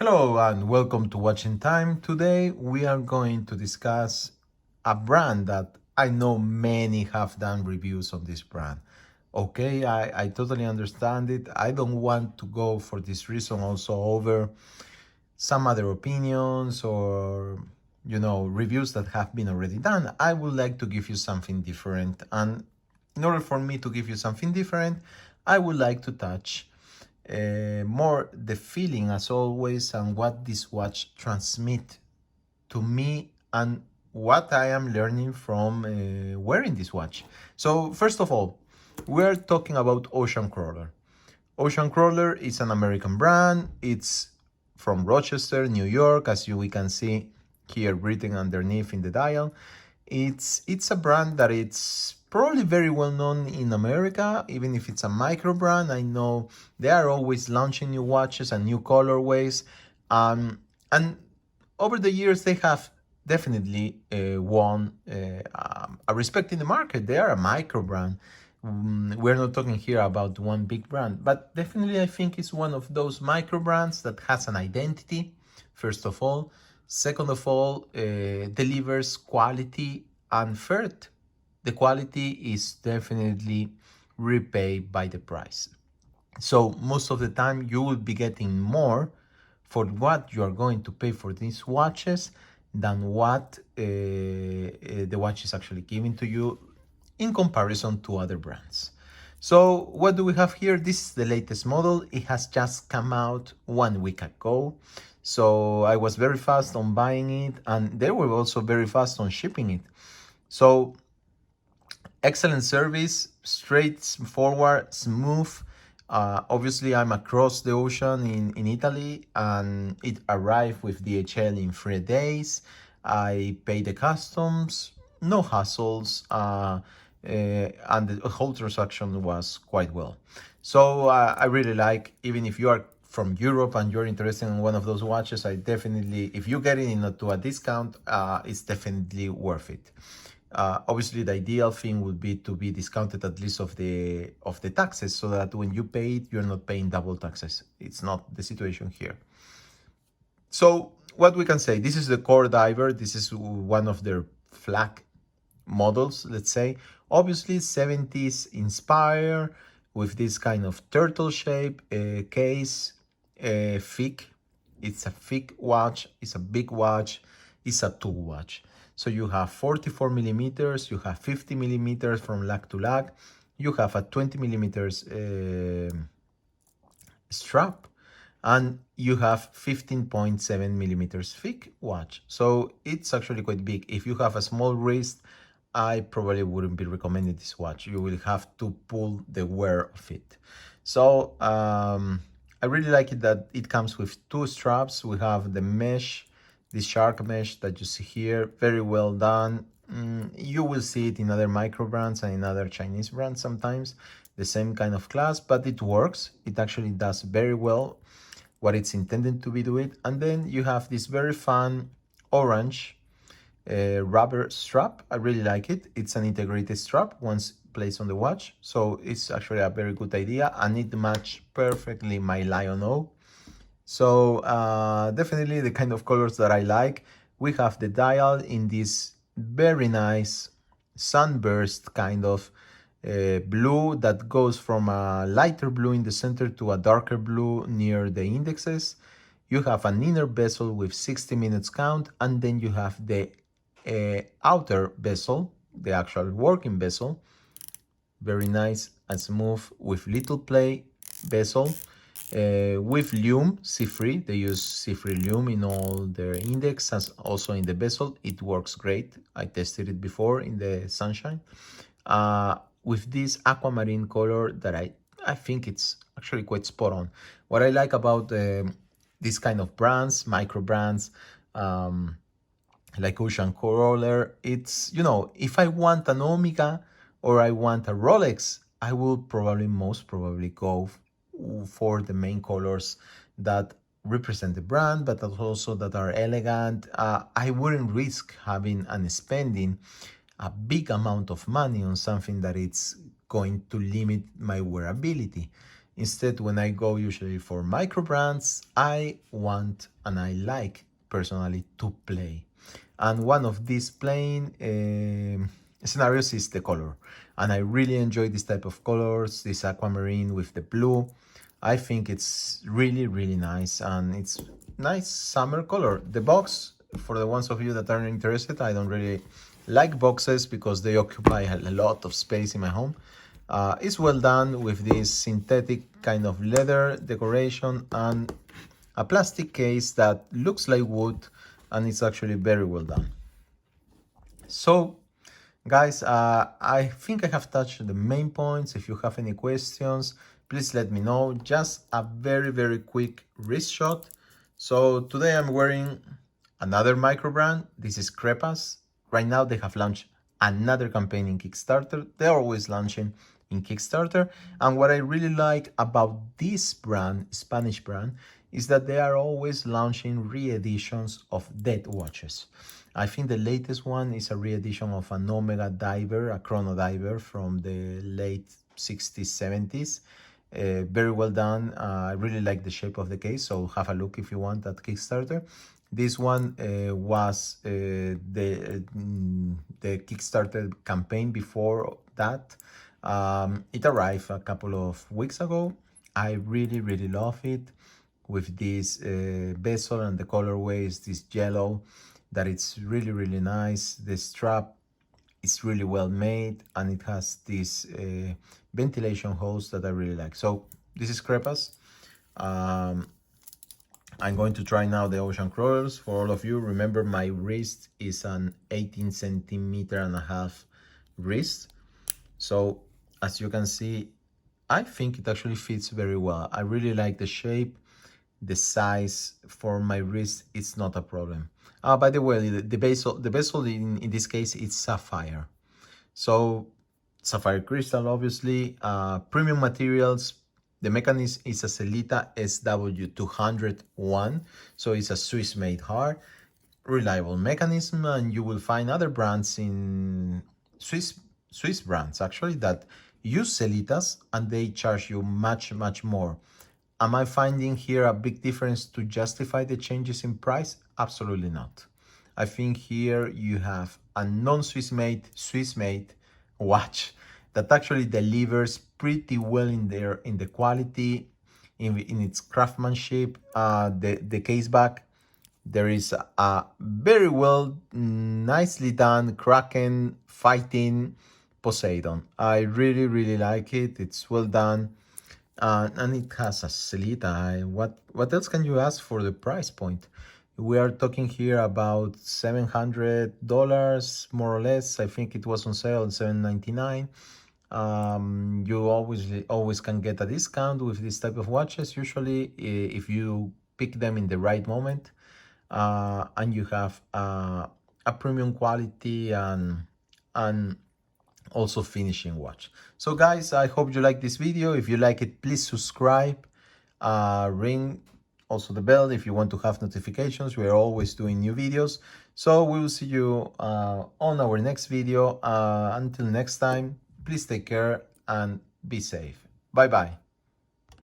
Hello and welcome to Watching Time. Today we are going to discuss a brand that I know many have done reviews on this brand. Okay, I totally understand it. I don't want to go for this reason also over some other opinions or reviews that have been already done. I would like to give you something different, and in order for me to give you something different, I would like to touch more the feeling as always and what this watch transmit to me and what I am learning from wearing this watch. So first of all, we're talking about Ocean Crawler. Ocean Crawler is an American brand. It's from Rochester, New York, as we can see here written underneath in the dial. It's a brand that it's probably very well known in America, even if it's a micro brand. I know they are always launching new watches and new colorways, and over the years they have definitely won a respect in the market. They are a micro brand. We're not talking here about one big brand, but definitely I think it's one of those micro brands that has an identity, first of all. Second of all, delivers quality, and third, the quality is definitely repaid by the price. So most of the time you will be getting more for what you are going to pay for these watches than what the watch is actually giving to you in comparison to other brands. So what do we have here? This is the latest model. It has just come out 1 week ago. So I was very fast on buying it, and they were also very fast on shipping it. So excellent service, straightforward, smooth. Obviously, I'm across the ocean in Italy, and it arrived with DHL in 3 days. I paid the customs, no hassles, and the whole transaction was quite well. So I really like, even if you are from Europe and you're interested in one of those watches, I definitely, if you get it into a discount, it's definitely worth it. Obviously, the ideal thing would be to be discounted at least of the taxes, so that when you pay it, you're not paying double taxes. It's not the situation here. So what we can say, this is the Core Diver. This is one of their flag models, let's say. Obviously 70s inspire with this kind of turtle shape case, thick. It's a thick watch, it's a big watch, it's a tool watch. So you have 44 millimeters, you have 50 millimeters from lug to lug, you have a 20 millimeters strap, and you have 15.7 millimeters thick watch. So it's actually quite big. If you have a small wrist, I probably wouldn't be recommending this watch. You will have to pull the wear of it. So I really like it that it comes with two straps. We have the mesh, the shark mesh that you see here, very well done. You will see it in other micro brands and in other Chinese brands sometimes, the same kind of class, but it works. It actually does very well what it's intended to be doing. And then you have this very fun orange rubber strap. I really like it. It's an integrated strap once placed on the watch, so it's actually a very good idea, and it matches perfectly my Lion O. So definitely the kind of colors that I like. We have the dial in this very nice sunburst kind of blue that goes from a lighter blue in the center to a darker blue near the indexes. You have an inner bezel with 60 minutes count, and then you have the outer bezel, the actual working bezel, very nice and smooth with little play bezel. With lume C3, they use C3 lume in all their index as also in the bezel. It works great. I tested it before in the sunshine. With this aquamarine color that I think it's actually quite spot on. What I like about this kind of brands, micro brands, like Ocean Crawler, it's, if I want an Omega or I want a Rolex, I will most probably go for the main colors that represent the brand, but also that are elegant. I wouldn't risk having and spending a big amount of money on something that it's going to limit my wearability. Instead, when I go usually for micro brands, I want and I like personally to play. And one of these playing scenarios is the color. And I really enjoy this type of colors, this aquamarine with the blue. I think it's really, really nice, and it's nice summer color. The box, for the ones of you that are interested, I don't really like boxes because they occupy a lot of space in my home. It's well done with this synthetic kind of leather decoration and a plastic case that looks like wood, and it's actually very well done. So guys, I think I have touched the main points. If you have any questions, please let me know. Just a very, very quick wrist shot. So today I'm wearing another micro brand. This is Crepas. Right now they have launched another campaign in Kickstarter. They're always launching in Kickstarter. And what I really like about this brand, Spanish brand, is that they are always launching re-editions of dead watches. I think the latest one is a re-edition of an Omega diver, a chrono diver from the late 60s, 70s. Very well done. I really like the shape of the case, so have a look if you want at Kickstarter. This one was the Kickstarter campaign before that. It arrived a couple of weeks ago. I really, really love it with this bezel, and the colorway is this yellow, that it's really, really nice. The strap is really well made, and it has this ventilation hose that I really like. So this is Crepas. I'm going to try now the Ocean Crawlers. For all of you, remember my wrist is an 18 centimeter and a half wrist. So as you can see, I think it actually fits very well. I really like the shape. The size for my wrist, it's not a problem. By the way, the bezel in this case, it's sapphire. So sapphire crystal, obviously, premium materials. The mechanism is a Sellita SW201. So it's a Swiss-made hard, reliable mechanism, and you will find other brands in Swiss brands actually that use Sellitas, and they charge you much, much more. Am I finding here a big difference to justify the changes in price? Absolutely not. I think here you have a non-Swiss made, Swiss made watch that actually delivers pretty well in the quality, in its craftsmanship. The case back, there is a very well, nicely done Kraken fighting Poseidon. I really, really like it. It's well done. And it has a Sellita. What else can you ask for the price point? We are talking here about $700 more or less. I think it was on sale at $799. You always can get a discount with this type of watches, usually if you pick them in the right moment, and you have a premium quality and also finishing watch. So guys, I hope you like this video. If you like it, please subscribe, ring also the bell if you want to have notifications. We are always doing new videos. So we will see you on our next video. Until next time, please take care and be safe. Bye bye.